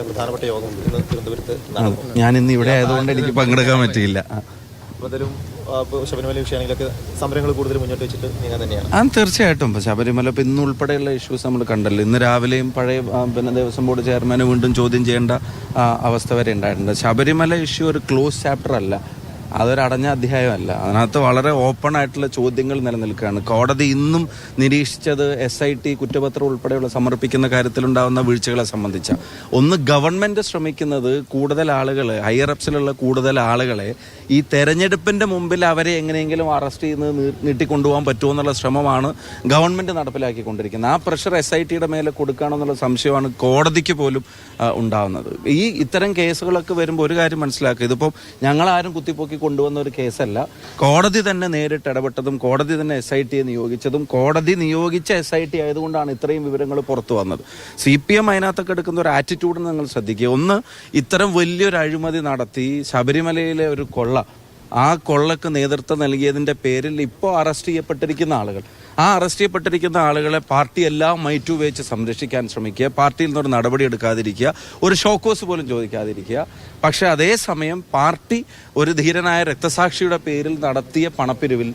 പ്രധാനപ്പെട്ട യോഗം ഇന്ന് തിരുവനന്തപുരത്ത് ഞാൻ ഇന്ന് ഇവിടെ ആയതുകൊണ്ട് എനിക്ക് പങ്കെടുക്കാൻ പറ്റിയില്ല. കൂടുതലും ശബരിമല വിഷയങ്ങളിലൊക്കെ സമരങ്ങൾ കൂടുതൽ മുന്നോട്ട് വെച്ചിട്ട് നീങ്ങാൻ തന്നെയാണ്. തീർച്ചയായിട്ടും ശബരിമല ഇപ്പം ഇന്ന് ഉൾപ്പെടെയുള്ള ഇഷ്യൂസ് നമ്മൾ കണ്ടല്ലോ. ഇന്ന് രാവിലെയും പഴയ ദേവസ്വം ബോർഡ് ചെയർമാനെ വീണ്ടും ചോദ്യം ചെയ്യേണ്ട അവസ്ഥ വരെ ഉണ്ടായിട്ടുണ്ട്. ശബരിമല ഇഷ്യൂ ഒരു ക്ലോസ് ചാപ്റ്റർ അല്ല, അതൊരടഞ്ഞ അധ്യായമല്ല. അതിനകത്ത് വളരെ ഓപ്പൺ ആയിട്ടുള്ള ചോദ്യങ്ങൾ നിലനിൽക്കുകയാണ്. കോടതി ഇന്നും നിരീക്ഷിച്ചത് SIT കുറ്റപത്രം ഉൾപ്പെടെയുള്ള സമർപ്പിക്കുന്ന കാര്യത്തിലുണ്ടാകുന്ന വീഴ്ചകളെ സംബന്ധിച്ച ഒന്ന്, ഗവൺമെന്റ് ശ്രമിക്കുന്നത് കൂടുതൽ ആളുകളെ, ഹയർ അപ്സിലുള്ള കൂടുതൽ ആളുകളെ ഈ തെരഞ്ഞെടുപ്പിന്റെ മുമ്പിൽ അവരെ എങ്ങനെയെങ്കിലും അറസ്റ്റ് ചെയ്യുന്നത് നീട്ടിക്കൊണ്ടുപോകാൻ പറ്റുമോ എന്നുള്ള ശ്രമമാണ് ഗവൺമെന്റ് നടപ്പിലാക്കിക്കൊണ്ടിരിക്കുന്നത്. ആ പ്രഷർ SITയുടെ മേലെ കൊടുക്കുകയാണെന്നുള്ള സംശയമാണ് കോടതിക്ക് പോലും ഉണ്ടാകുന്നത്. ഇത്തരം കേസുകളൊക്കെ വരുമ്പോൾ ഒരു കാര്യം മനസ്സിലാക്കുക, ഇതിപ്പോൾ ഞങ്ങളാരും കുത്തിപ്പോക്കി കൊണ്ടുവന്ന ഒരു കേസല്ല. കോടതി തന്നെ നേരിട്ട് ഇടപെട്ടതും കോടതി തന്നെ SITയെ നിയോഗിച്ചതും കോടതി നിയോഗിച്ച SIT ആയതുകൊണ്ടാണ് ഇത്രയും വിവരങ്ങൾ പുറത്തു വന്നത്. CPM അതിനകത്തൊക്കെ എടുക്കുന്ന ഒരു ആറ്റിറ്റ്യൂഡിന് നിങ്ങൾ ശ്രദ്ധിക്കുക. ഒന്ന്, ഇത്തരം വലിയൊരു അഴിമതി നടത്തി ശബരിമലയിലെ ഒരു കൊള്ള, ആ കൊള്ളക്ക് നേതൃത്വം നൽകിയതിൻ്റെ പേരിൽ ഇപ്പോൾ അറസ്റ്റ് ചെയ്യപ്പെട്ടിരിക്കുന്ന ആളുകൾ, ആ അറസ്റ്റ് ചെയ്യപ്പെട്ടിരിക്കുന്ന ആളുകളെ പാർട്ടി എല്ലാം മൈറ്റു വെച്ച് സംരക്ഷിക്കാൻ ശ്രമിക്കുക, പാർട്ടിയിൽ നിന്നൊരു നടപടി എടുക്കാതിരിക്കുക, ഒരു ഷോക്കോസ് പോലും ചോദിക്കാതിരിക്കുക. പക്ഷേ അതേസമയം പാർട്ടി ഒരു ധീരനായ രക്തസാക്ഷിയുടെ പേരിൽ നടത്തിയ പണപ്പിരിവിൽ,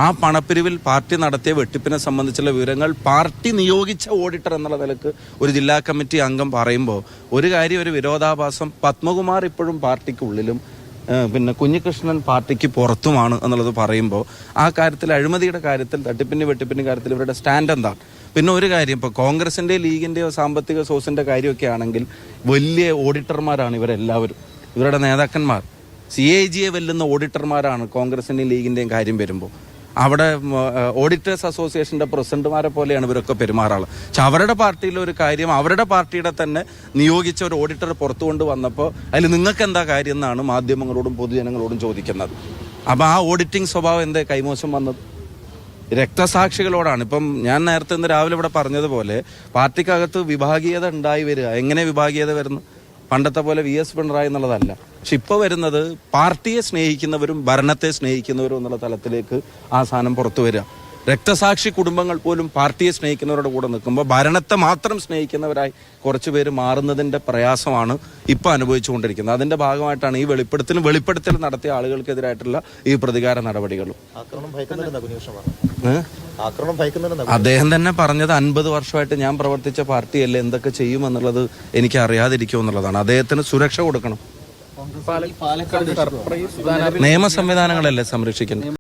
ആ പണപ്പിരിവിൽ പാർട്ടി നടത്തിയ വെട്ടിപ്പിനെ സംബന്ധിച്ചുള്ള വിവരങ്ങൾ പാർട്ടി നിയോഗിച്ച ഓഡിറ്റർ എന്നുള്ള നിലക്ക് ഒരു ജില്ലാ കമ്മിറ്റി അംഗം പറയുമ്പോൾ ഒരു കാര്യം, ഒരു വിരോധാഭാസം, പത്മകുമാർ ഇപ്പോഴും പാർട്ടിക്കുള്ളിലും പിന്നെ കുഞ്ഞികൃഷ്ണൻ പാർട്ടിക്ക് പുറത്തുമാണ് എന്നുള്ളത് പറയുമ്പോൾ ആ കാര്യത്തിൽ, അഴിമതിയുടെ കാര്യത്തിൽ, തട്ടിപ്പിൻ്റെ വെട്ടിപ്പിൻ്റെ കാര്യത്തിൽ ഇവരുടെ സ്റ്റാൻഡ് എന്താണ്? പിന്നെ ഒരു കാര്യം, ഇപ്പോൾ കോൺഗ്രസിൻ്റെയോ ലീഗിൻ്റെയോ സാമ്പത്തിക സോഴ്സിൻ്റെ കാര്യമൊക്കെ ആണെങ്കിൽ വലിയ ഓഡിറ്റർമാരാണ് ഇവരെല്ലാവരും. ഇവരുടെ നേതാക്കന്മാർ CAGയെ വെല്ലുന്ന ഓഡിറ്റർമാരാണ് കോൺഗ്രസിൻ്റെയും ലീഗിൻ്റെയും കാര്യം വരുമ്പോൾ. അവിടെ ഓഡിറ്റേഴ്സ് അസോസിയേഷൻ്റെ പ്രസിഡന്റുമാരെ പോലെയാണ് ഇവരൊക്കെ പെരുമാറാറ്. പക്ഷെ അവരുടെ പാർട്ടിയിലെ ഒരു കാര്യം അവരുടെ പാർട്ടിയുടെ തന്നെ നിയോഗിച്ച ഒരു ഓഡിറ്റർ പുറത്തു കൊണ്ട് വന്നപ്പോൾ അതിൽ നിങ്ങൾക്ക് എന്താ കാര്യം എന്നാണ് മാധ്യമങ്ങളോടും പൊതുജനങ്ങളോടും ചോദിക്കുന്നത്. അപ്പോൾ ആ ഓഡിറ്റിംഗ് സ്വഭാവം എന്താ കൈമോശം വന്നത്? രക്തസാക്ഷികളോടാണ്. ഇപ്പം ഞാൻ നേരത്തെ ഇന്ന് രാവിലെ ഇവിടെ പറഞ്ഞതുപോലെ പാർട്ടിക്കകത്ത് വിഭാഗീയത ഉണ്ടായി വരിക. എങ്ങനെ വിഭാഗീയത വരുന്നു? പണ്ടത്തെ പോലെ VS പിണറായി എന്നുള്ളതല്ല. പക്ഷെ ഇപ്പോൾ വരുന്നത് പാർട്ടിയെ സ്നേഹിക്കുന്നവരും ഭരണത്തെ സ്നേഹിക്കുന്നവരും എന്നുള്ള തലത്തിലേക്ക് ആ സാധനം പുറത്തു വരിക. രക്തസാക്ഷി കുടുംബങ്ങൾ പോലും പാർട്ടിയെ സ്നേഹിക്കുന്നവരുടെ കൂടെ നിൽക്കുമ്പോൾ ഭരണത്തെ മാത്രം സ്നേഹിക്കുന്നവരായി കുറച്ചു പേര് മാറുന്നതിൻ്റെ പ്രയാസമാണ് ഇപ്പോൾ അനുഭവിച്ചുകൊണ്ടിരിക്കുന്നത്. അതിൻ്റെ ഭാഗമായിട്ടാണ് ഈ വെളിപ്പെടുത്തൽ നടത്തിയ ആളുകൾക്കെതിരായിട്ടുള്ള ഈ പ്രതികാര നടപടികളും. അദ്ദേഹം തന്നെ പറഞ്ഞത് 50 വർഷമായിട്ട് ഞാൻ പ്രവർത്തിച്ച പാർട്ടിയല്ലേ, എന്തൊക്കെ ചെയ്യുമെന്നുള്ളത് എനിക്ക് അറിയാതിരിക്കുമോ എന്നുള്ളതാണ്. അദ്ദേഹത്തിന് സുരക്ഷ കൊടുക്കണം. നിയമ സംവിധാനങ്ങളല്ലേ സംരക്ഷിക്കുന്നത്.